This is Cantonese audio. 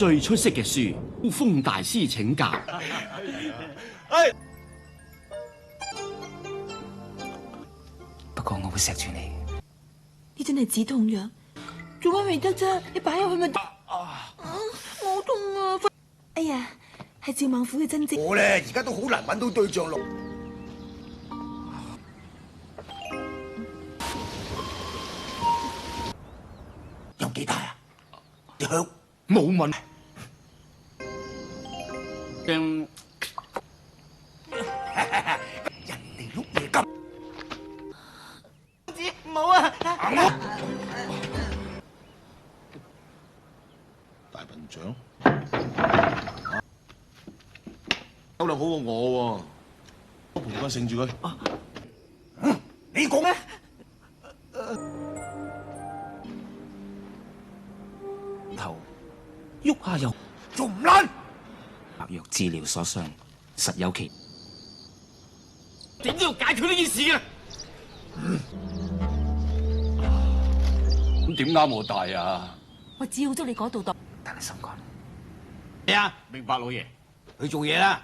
最出色嘅書，風大師請教。不過我會錫住你。呢真係止痛藥，做乜未得啫？你擺入去咪？我痛啊！哎呀，係趙孟虎嘅真跡。我咧而家都好難揾到對象咯。有幾大啊？你響冇問。人哋碌嘢咁，冇啊！大笨象，手量好過我喎，我陪佢勝住佢。你講咩？頭喐下又仲唔爛？白藥治療所傷，實有其。點都要解決呢件事嘅。咁點啱我大啊？我照咗你嗰度度。但係心肝。係啊，明白老爺。去做嘢啦。